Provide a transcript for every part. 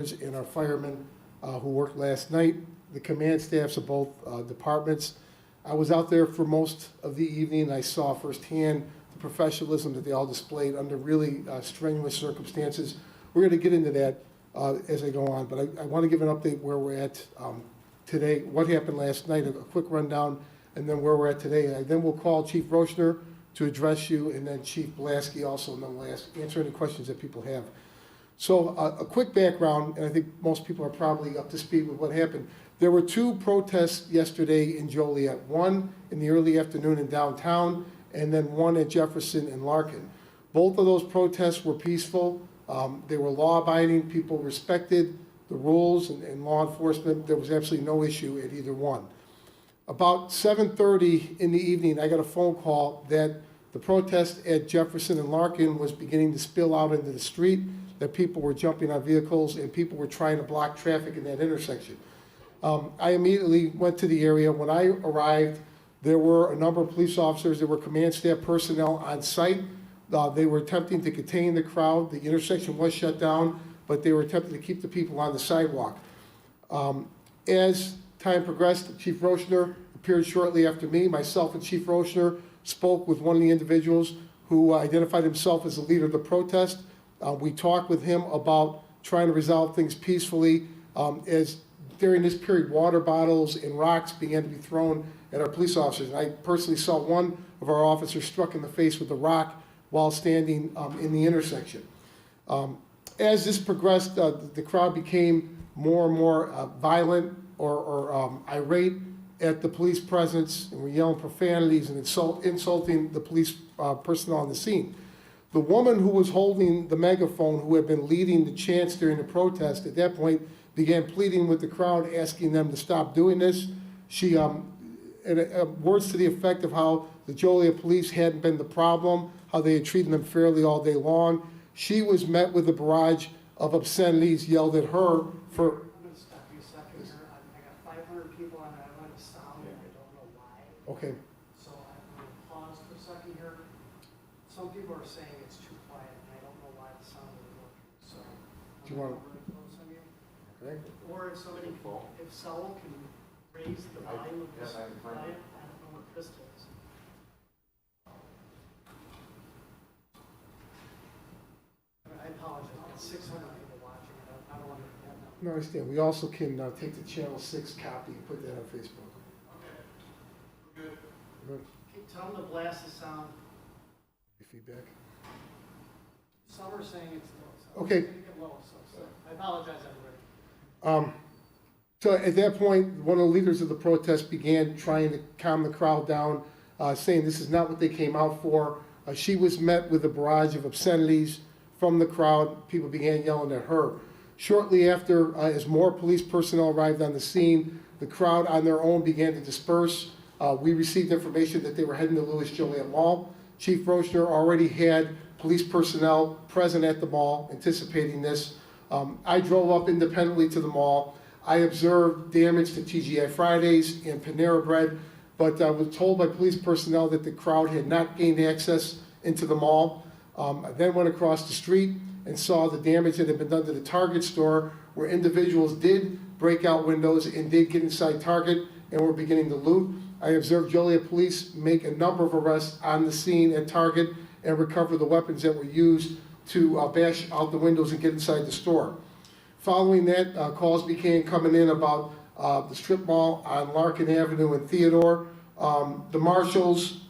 and our firemen who worked last night, the command staffs of both departments. I was out there for most of the evening. I saw firsthand the professionalism that they all displayed under really strenuous circumstances. We're going to get into that as I go on, but I want to give an update where we're at today, what happened last night, a quick rundown, and then where we're at today. And then we'll call Chief Roechner to address you, and then Chief Blaskey also, and then we'll answer any questions that people have. So a quick background, and I think most people are probably up to speed with what happened. There were two protests yesterday in Joliet, one in the early afternoon in downtown, and then one at Jefferson and Larkin. Both of those protests were peaceful. They were law-abiding. People respected the rules and law enforcement. There was absolutely no issue at either one. About 7:30 in the evening, I got a phone call that the protest at Jefferson and Larkin was beginning to spill out into the street, that people were jumping on vehicles and people were trying to block traffic in that intersection. I immediately went to the area. When I arrived, there were a number of police officers, there were command staff personnel on site. They were attempting to contain the crowd. The intersection was shut down, but they were attempting to keep the people on the sidewalk. As time progressed, Chief Roechner appeared shortly after me. Myself and Chief Roechner spoke with one of the individuals who identified himself as the leader of the protest. We talked with him about trying to resolve things peacefully as during this period, water bottles and rocks began to be thrown at our police officers. And I personally saw one of our officers struck in the face with a rock while standing in the intersection. As this progressed, the crowd became more and more violent or irate at the police presence, and were yelling profanities and insulting the police personnel on the scene. The woman who was holding the megaphone, who had been leading the chants during the protest, at that point began pleading with the crowd, asking them to stop doing this. She, words to the effect of how the Joliet police hadn't been the problem, how they had treated them fairly all day long. She was met with a barrage of obscenities yelled at her for... I'm going to stop you a second here. I got 500 people on it. I want to stop and I don't know why. Okay. So I'm going to pause for a second here. Some people are saying it's too quiet, and I don't know why the sound isn't working. So Do you want to... really close on you. Okay. Or if somebody, if Saul can raise the volume of this volume, I don't know what Crystal is. I apologize. It's 600 people watching. I don't want to have that. No, I understand. We also can take the Channel 6 copy and put that on Facebook. Okay. Good. Good. Okay, tell them to blast the sound. Your feedback? Some are saying it's low. So Okay. make it low, so I apologize, everybody. So at that point, one of the leaders of the protest began trying to calm the crowd down, saying this is not what they came out for. She was met with a barrage of obscenities from the crowd. People began yelling at her. Shortly after, as more police personnel arrived on the scene, the crowd on their own began to disperse. We received information that they were heading to Louis Joliet Mall. Chief Roechner already had police personnel present at the mall, anticipating this. I drove up independently to the mall. I observed damage to TGI Fridays and Panera Bread, but I was told by police personnel that the crowd had not gained access into the mall. I then went across the street and saw the damage that had been done to the Target store, where individuals did break out windows and did get inside Target and were beginning to loot. I observed Joliet police make a number of arrests on the scene at Target and recover the weapons that were used to bash out the windows and get inside the store. Following that, calls began coming in about the strip mall on Larkin Avenue and Theodore. The Marshalls,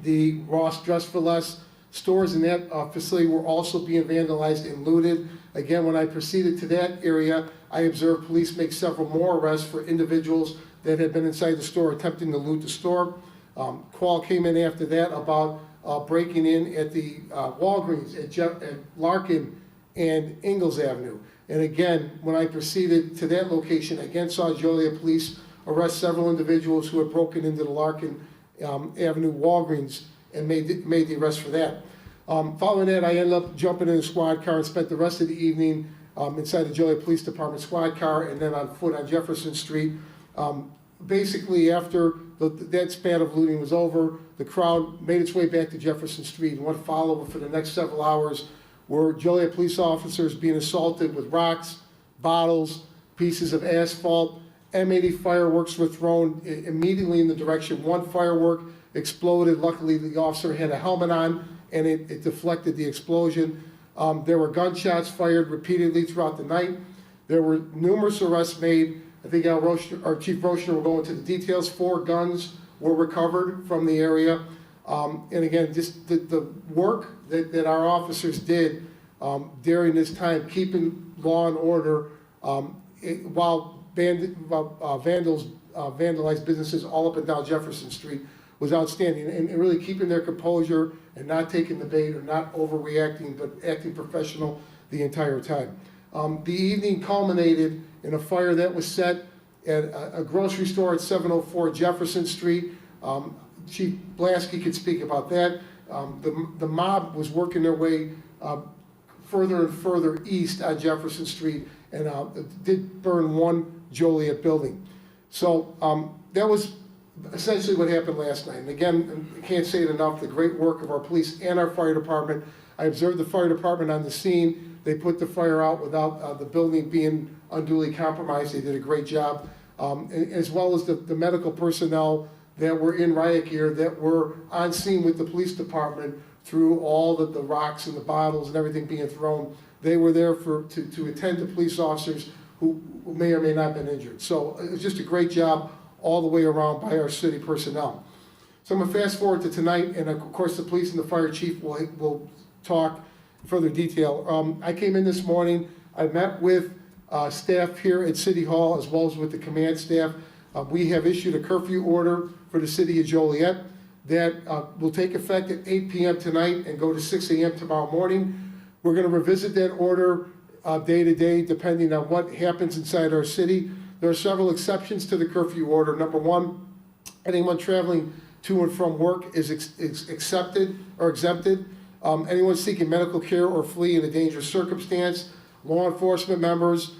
the Ross Dress for Less stores in that facility were also being vandalized and looted. Again, when I proceeded to that area, I observed police make several more arrests for individuals that had been inside the store attempting to loot the store. Call came in after that about breaking in at the Walgreens at Larkin and Ingalls Avenue. And again, when I proceeded to that location, again saw Joliet police arrest several individuals who had broken into the Larkin Avenue Walgreens and made the arrest for that. Following that, I ended up jumping in a squad car and spent the rest of the evening inside the Joliet Police Department squad car and then on foot on Jefferson Street. Basically, after that span of looting was over, the crowd made its way back to Jefferson Street, and what followed for the next several hours were Joliet police officers being assaulted with rocks, bottles, pieces of asphalt. M80 fireworks were thrown immediately in the direction. One firework exploded. Luckily, the officer had a helmet on, and it deflected the explosion. There were gunshots fired repeatedly throughout the night. There were numerous arrests made. I think Chief Roechner will go into the details. 4 guns were recovered from the area. And again, just the work that our officers did during this time, keeping law and order while vandals vandalized businesses all up and down Jefferson Street, was outstanding. And really keeping their composure and not taking the bait or not overreacting, but acting professional the entire time. The evening culminated in a fire that was set at a grocery store at 704 Jefferson Street. Chief Blaskey could speak about that. The mob was working their way further and further east on Jefferson Street, and did burn one Joliet building. So that was essentially what happened last night. And again, I can't say it enough, the great work of our police and our fire department. I observed the fire department on the scene. They put the fire out without the building being unduly compromised. They did a great job, as well as the medical personnel that were in riot gear that were on scene with the police department through all the rocks and the bottles and everything being thrown. They were there to attend to police officers who may or may not have been injured. So it was just a great job all the way around by our city personnel. So I'm going to fast forward to tonight, and of course the police and the fire chief will talk in further detail. I came in this morning, I met with staff here at City Hall as well as with the command staff. We have issued a curfew order for the city of Joliet that will take effect at 8 p.m. tonight and go to 6 a.m. tomorrow morning. We're going to revisit that order day to day depending on what happens inside our city. There are several exceptions to the curfew order. Number one, anyone traveling to and from work is accepted or exempted. Anyone seeking medical care or flee in a dangerous circumstance, law enforcement members,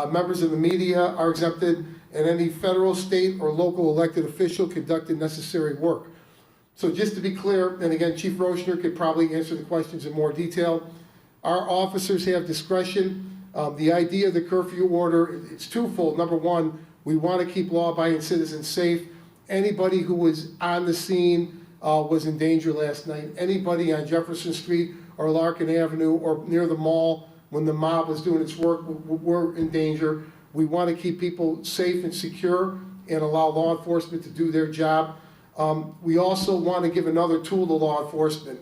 members of the media are exempted, and any federal, state, or local elected official conducting necessary work. So just to be clear, and again, Chief Roechner could probably answer the questions in more detail, our officers have discretion. The idea of the curfew order, it's twofold. Number one, we want to keep law-abiding citizens safe. Anybody who was on the scene was in danger last night. Anybody on Jefferson Street or Larkin Avenue or near the mall when the mob was doing its work were in danger. We want to keep people safe and secure and allow law enforcement to do their job. We also want to give another tool to law enforcement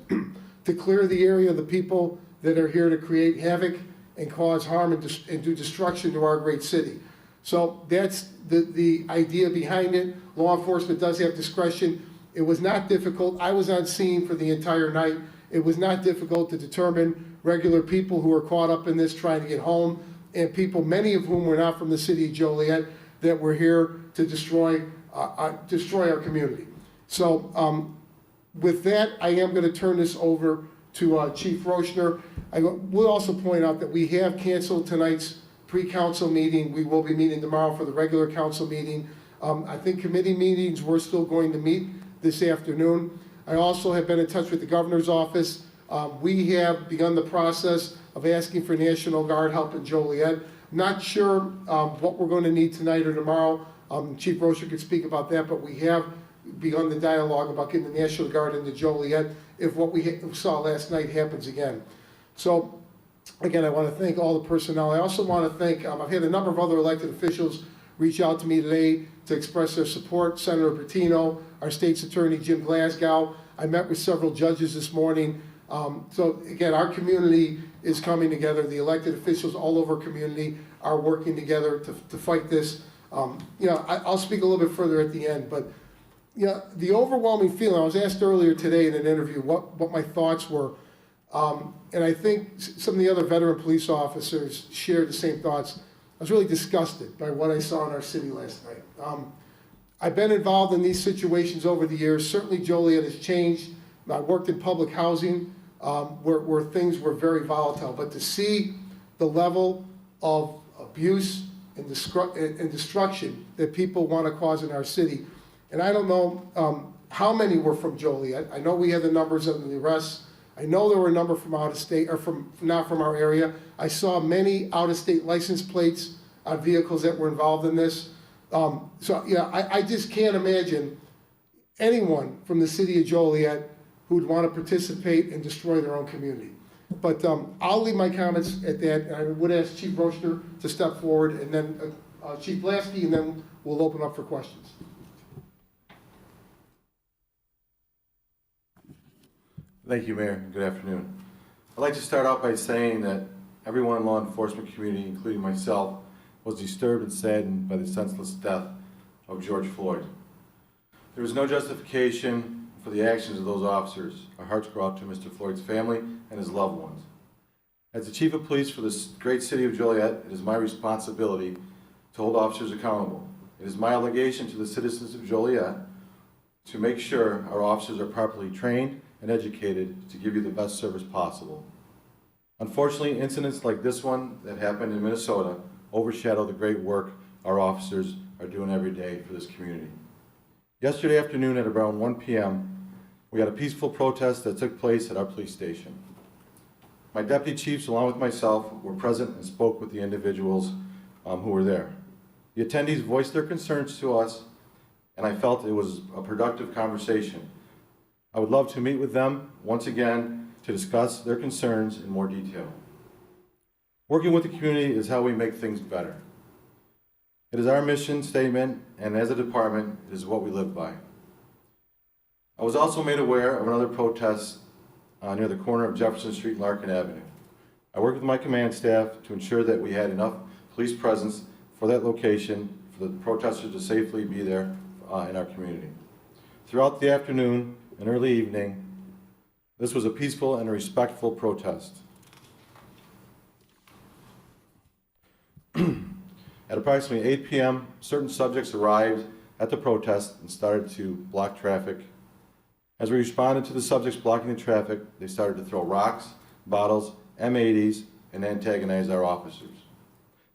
to clear the area of the people that are here to create havoc and cause harm and do destruction to our great city. So that's the idea behind it. Law enforcement does have discretion. It was not difficult. I was on scene for the entire night. It was not difficult to determine regular people who were caught up in this trying to get home, and people, many of whom were not from the city of Joliet, that were here to destroy our community. So with that, I am going to turn this over to Chief Roechner. I will also point out that we have canceled tonight's pre-council meeting. We will be meeting tomorrow for the regular council meeting. I think committee meetings we're still going to meet this afternoon. I also have been in touch with the governor's office. We have begun the process of asking for National Guard help in Joliet. Not sure what we're going to need tonight or tomorrow. Chief Roechner could speak about that, but we have begun the dialogue about getting the National Guard into Joliet if what we saw last night happens again. So again, I want to thank all the personnel. I also want to thank, I've had a number of other elected officials reach out to me today to express their support. Senator Bertino, our state's attorney, Jim Glasgow. I met with several judges this morning. So again, our community is coming together. The elected officials all over our community are working together to fight this. I'll speak a little bit further at the end, but the overwhelming feeling, I was asked earlier today in an interview what my thoughts were, and I think some of the other veteran police officers shared the same thoughts. I was really disgusted by what I saw in our city last night. I've been involved in these situations over the years. Certainly Joliet has changed. I worked in public housing where things were very volatile, but to see the level of abuse and destruction that people want to cause in our city, and I don't know how many were from Joliet. I know we had the numbers of the arrests I know there were a number from out of state, or from, not from our area. I saw many out-of-state license plates on vehicles that were involved in this. So, yeah, I just can't imagine anyone from the city of Joliet who would want to participate and destroy their own community. But I'll leave my comments at that, and I would ask Chief Roechner to step forward, and then Chief Blaskey, and then we'll open up for questions. Thank you, Mayor. Good afternoon. I'd like to start out by saying that everyone in the law enforcement community, including myself, was disturbed and saddened by the senseless death of George Floyd. There was no justification for the actions of those officers. Our hearts go out to Mr. Floyd's family and his loved ones. As the Chief of Police for this great city of Joliet, it is my responsibility to hold officers accountable. It is my obligation to the citizens of Joliet to make sure our officers are properly trained and educated to give you the best service possible. Unfortunately, incidents like this one that happened in Minnesota overshadow the great work our officers are doing every day for this community. Yesterday afternoon at around 1 p.m., we had a peaceful protest that took place at our police station. My deputy chiefs, along with myself, were present and spoke with the individuals who were there. The attendees voiced their concerns to us, and I felt it was a productive conversation. I would love to meet with them once again to discuss their concerns in more detail. Working with the community is how we make things better. It is our mission statement, and as a department, it is what we live by. I was also made aware of another protest near the corner of Jefferson Street and Larkin Avenue. I worked with my command staff to ensure that we had enough police presence for that location for the protesters to safely be there in our community. Throughout the afternoon and early evening, this was a peaceful and a respectful protest. At approximately 8 p.m., certain subjects arrived at the protest and started to block traffic. As we responded to the subjects blocking the traffic, they started to throw rocks, bottles, M80s, and antagonize our officers.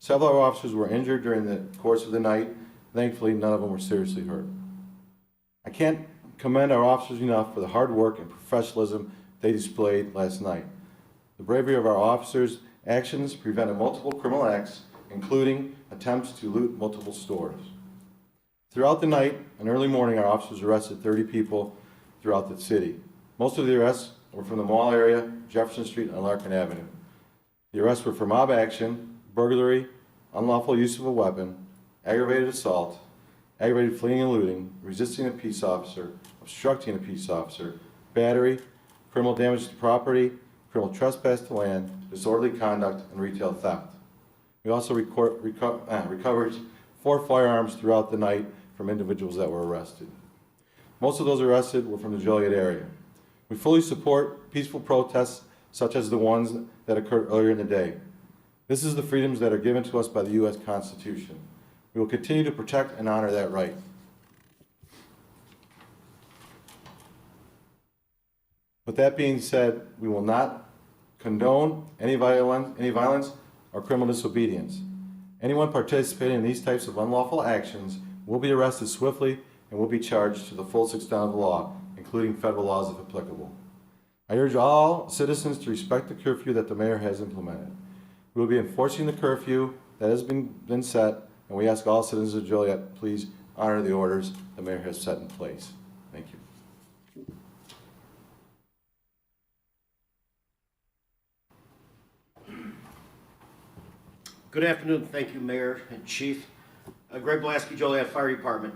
Several of our officers were injured during the course of the night. Thankfully, none of them were seriously hurt. I can't commend our officers enough for the hard work and professionalism they displayed last night. The bravery of our officers' actions prevented multiple criminal acts, including attempts to loot multiple stores. Throughout the night and early morning, our officers arrested 30 people throughout the city. Most of the arrests were from the mall area, Jefferson Street, and Larkin Avenue. The arrests were for mob action, burglary, unlawful use of a weapon, aggravated assault, aggravated fleeing and looting, resisting a peace officer, obstructing a peace officer, battery, criminal damage to property, criminal trespass to land, disorderly conduct, and retail theft. We also recovered 4 firearms throughout the night from individuals that were arrested. Most of those arrested were from the Joliet area. We fully support peaceful protests such as the ones that occurred earlier in the day. This is the freedoms that are given to us by the U.S. Constitution. We will continue to protect and honor that right. With that being said, we will not condone any violence or criminal disobedience. Anyone participating in these types of unlawful actions will be arrested swiftly and will be charged to the full extent of the law, including federal laws if applicable. I urge all citizens to respect the curfew that the mayor has implemented. We will be enforcing the curfew that has been set, and we ask all citizens of Joliet, please honor the orders the mayor has set in place. Thank you. Good afternoon. Thank you, Mayor and Chief. Greg Blaskey, Joliet Fire Department.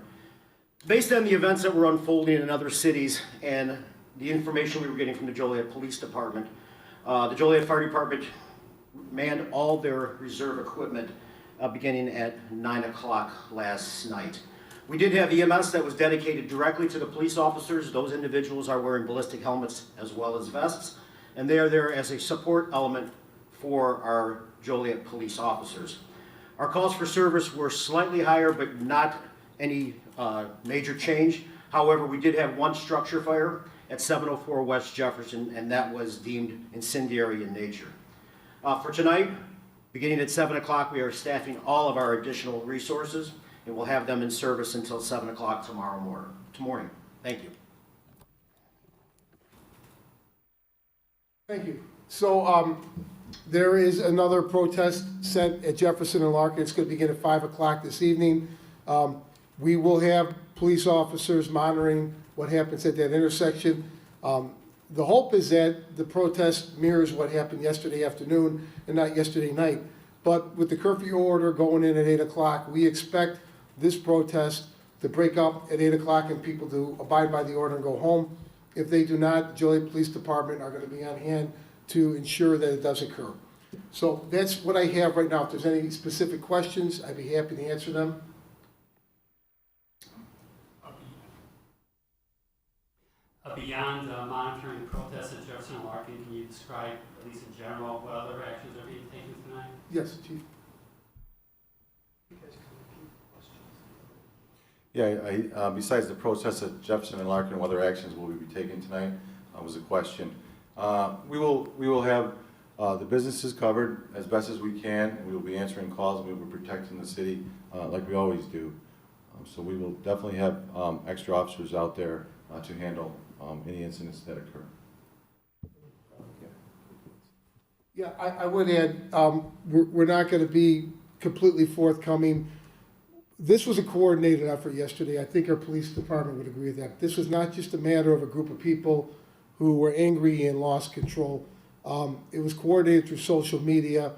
Based on the events that were unfolding in other cities and the information we were getting from the Joliet Police Department, the Joliet Fire Department manned all their reserve equipment beginning at 9 o'clock last night. We did have EMS that was dedicated directly to the police officers. Those individuals are wearing ballistic helmets as well as vests, and they are there as a support element for our Joliet police officers. Our calls for service were slightly higher, but not any major change. However, we did have one structure fire at 704 West Jefferson, and that was deemed incendiary in nature. For tonight, beginning at 7 o'clock, we are staffing all of our additional resources, and we'll have them in service until 7 o'clock tomorrow morning. Thank you. Thank you. So there is another protest set at Jefferson and Larkin. It's going to begin at 5 o'clock this evening. We will have police officers monitoring what happens at that intersection. The hope is that the protest mirrors what happened yesterday afternoon and not yesterday night. But with the curfew order going in at 8 o'clock, we expect this protest to break up at 8 o'clock and people to abide by the order and go home. If they do not, the Joliet Police Department are going to be on hand to ensure that it does occur. So that's what I have right now. If there's any specific questions, I'd be happy to answer them. Beyond monitoring the protests at Jefferson and Larkin, can you describe, at least in general, what other actions are being taken tonight? Yes, Chief. You guys can repeat the questions. Yeah, besides the protests at Jefferson and Larkin, what other actions will we be taking tonight was a question. We will have the businesses covered as best as we can, and we will be answering calls, and we will be protecting the city like we always do. So we will definitely have extra officers out there to handle any incidents that occur. Yeah, I would add, we're not going to be completely forthcoming. This was a coordinated effort yesterday. I think our police department would agree with that. This was not just a matter of a group of people who were angry and lost control. It was coordinated through social media.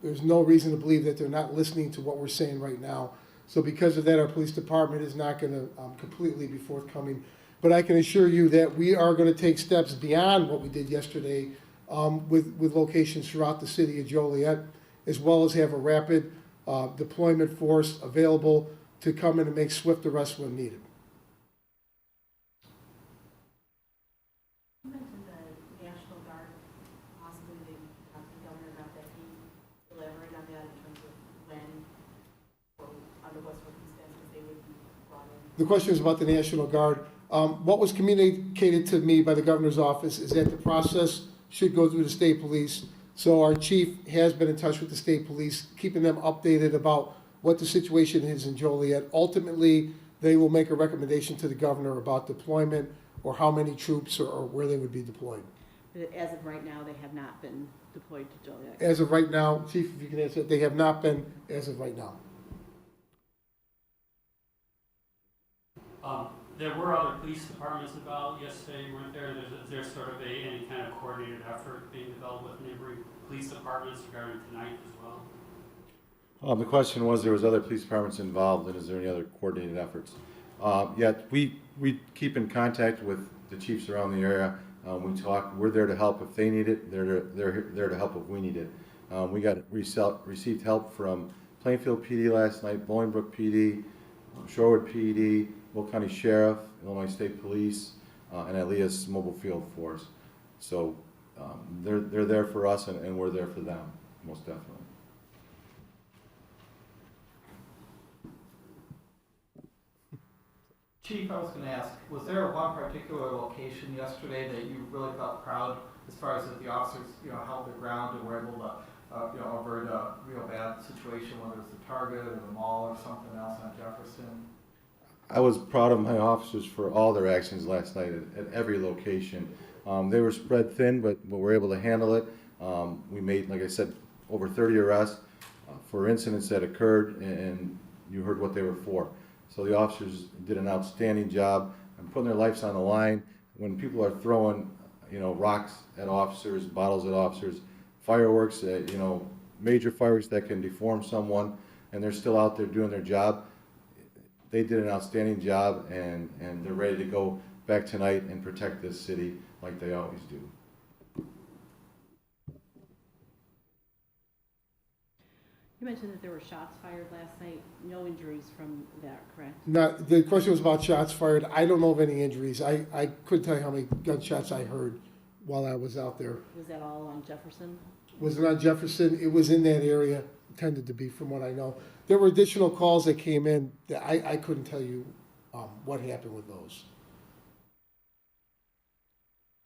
There's no reason to believe that they're not listening to what we're saying right now. So because of that, our police department is not going to completely be forthcoming. But I can assure you that we are going to take steps beyond what we did yesterday with locations throughout the city of Joliet, as well as have a rapid deployment force available to come in and make swift arrests when needed. You mentioned the National Guard, possibly they talked to the governor about that. Can you elaborate on that in terms of when or under what circumstances they would be brought in? The question is about the National Guard. What was communicated to me by the governor's office is that the process should go through the state police. So our chief has been in touch with the state police, keeping them updated about what the situation is in Joliet. Ultimately, they will make a recommendation to the governor about deployment or how many troops or where they would be deployed. But as of right now, they have not been deployed to Joliet. As of right now, Chief, if you can answer, they have not been as of right now. There were other police departments involved yesterday, weren't there? Is there sort of any kind of coordinated effort being developed with neighboring police departments regarding tonight as well? The question was, there was other police departments involved, and is there any other coordinated efforts? Yet we keep in contact with the chiefs around the area. We talk. We're there to help if they need it. They're there to help if we need it. We received help from Plainfield PD last night, Bolingbrook PD, Shorewood PD, Will County Sheriff, Illinois State Police, and Elias Mobile Field Force. So they're there for us, and we're there for them, most definitely. Chief, I was going to ask, was there one particular location yesterday that you really felt proud as far as that the officers, held their ground and were able to, avert a real bad situation, whether it's the Target or the mall or something else on Jefferson? I was proud of my officers for all their actions last night at every location. They were spread thin, but we were able to handle it. We made, like I said, over 30 arrests for incidents that occurred, and you heard what they were for. So the officers did an outstanding job and putting their lives on the line. When people are throwing, rocks at officers, bottles at officers, fireworks, major fireworks that can deform someone, and they're still out there doing their job. They did an outstanding job, and they're ready to go back tonight and protect this city like they always do. You mentioned that there were shots fired last night. No injuries from that, correct? Not, the question was about shots fired. I don't know of any injuries. I couldn't tell you how many gunshots I heard while I was out there. Was that all on Jefferson? Was it on Jefferson? It was in that area, tended to be, from what I know. There were additional calls that came in that I couldn't tell you what happened with those.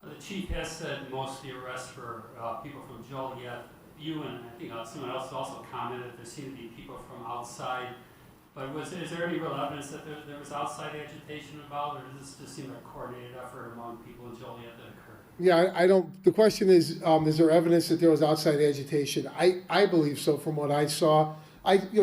The chief has said most of the arrests were people from Joliet. You and I think someone else also commented there seemed to be people from outside. But is there any real evidence that there was outside agitation involved, or does this just seem like a coordinated effort among people in Joliet that occurred? Yeah, I don't, the question is there evidence that there was outside agitation? I believe so from what I saw.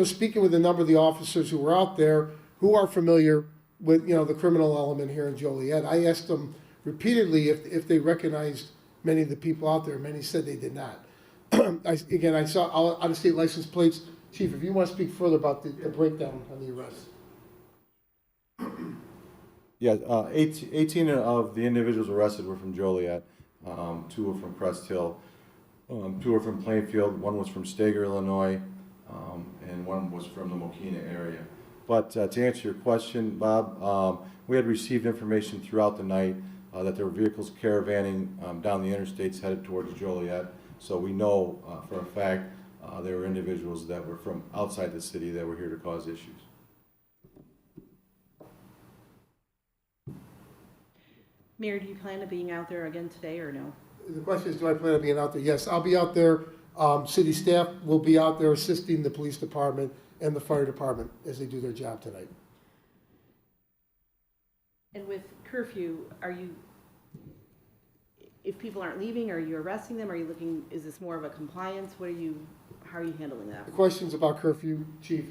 Speaking with a number of the officers who were out there, who are familiar with, the criminal element here in Joliet, I asked them repeatedly if they recognized many of the people out there. Many said they did not. I saw out-of-state license plates. Chief, if you want to speak further about the breakdown on the arrest. Yeah, 18 of the individuals arrested were from Joliet, 2 were from Crest Hill, 2 were from Plainfield, 1 was from Stager, Illinois, and 1 was from the Mokina area. But to answer your question, Bob, we had received information throughout the night that there were vehicles caravanning down the interstates headed towards Joliet. So we know for a fact there were individuals that were from outside the city that were here to cause issues. Mayor, do you plan on being out there again today or no? The question is, do I plan on being out there? Yes, I'll be out there. City staff will be out there assisting the police department and the fire department as they do their job tonight. And with curfew, if people aren't leaving, are you arresting them? Are you looking, is this more of a compliance? How are you handling that? The questions about curfew, Chief?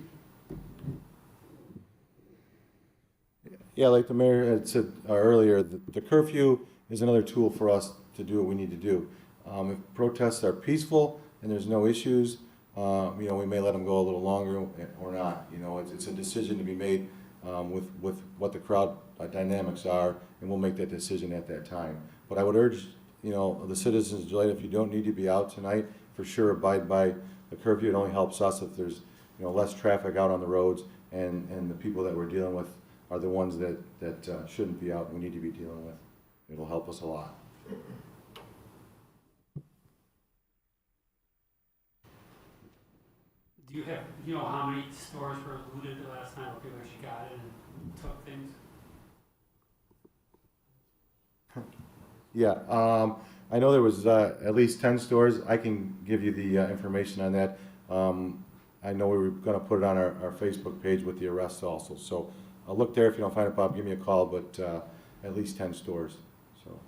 Yeah, like the mayor had said earlier, the curfew is another tool for us to do what we need to do. If protests are peaceful and there's no issues, we may let them go a little longer or not. It's a decision to be made with what the crowd dynamics are, and we'll make that decision at that time. But I would urge, the citizens of Joliet, if you don't need to be out tonight, for sure abide by the curfew. It only helps us if there's less traffic out on the roads, and the people that we're dealing with are the ones that shouldn't be out and we need to be dealing with. It'll help us a lot. Do you know how many stores were looted the last time people actually got in and took things? Yeah, I know there was at least 10 stores. I can give you the information on that. I know we were going to put it on our Facebook page with the arrests also. So I'll look there. If you don't find it, Bob, give me a call, but at least 10 stores. So.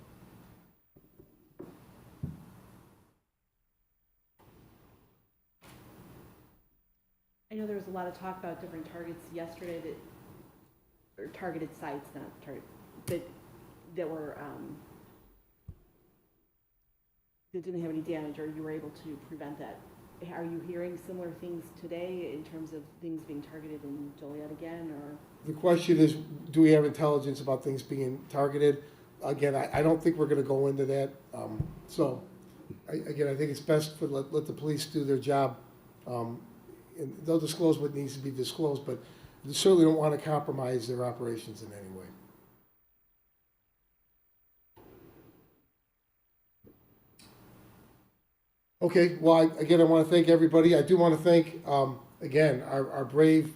I know there was a lot of talk about different targets yesterday or targeted sites, that were, that didn't have any damage, or you were able to prevent that. Are you hearing similar things today in terms of things being targeted in Joliet again, or? The question is, do we have intelligence about things being targeted? Again, I don't think we're going to go into that. I think it's best for let the police do their job. And they'll disclose what needs to be disclosed, but they certainly don't want to compromise their operations in any way. Okay, well, I want to thank everybody. I do want to thank, again, our brave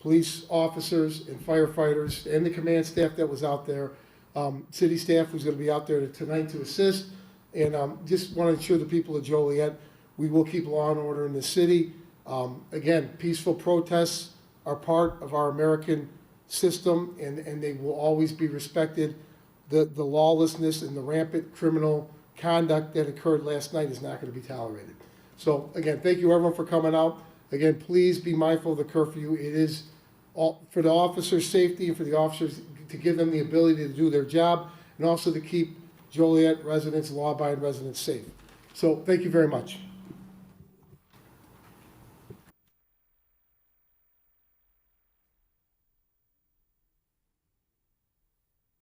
police officers and firefighters and the command staff that was out there, city staff who's going to be out there tonight to assist, and just want to ensure the people of Joliet, we will keep law and order in the city. Again, peaceful protests are part of our American system, and they will always be respected. The lawlessness and the rampant criminal conduct that occurred last night is not going to be tolerated. So again, thank you everyone for coming out. Again, please be mindful of the curfew. It is all for the officers' safety and for the officers to give them the ability to do their job, and also to keep Joliet residents, law-abiding residents safe. So thank you very much.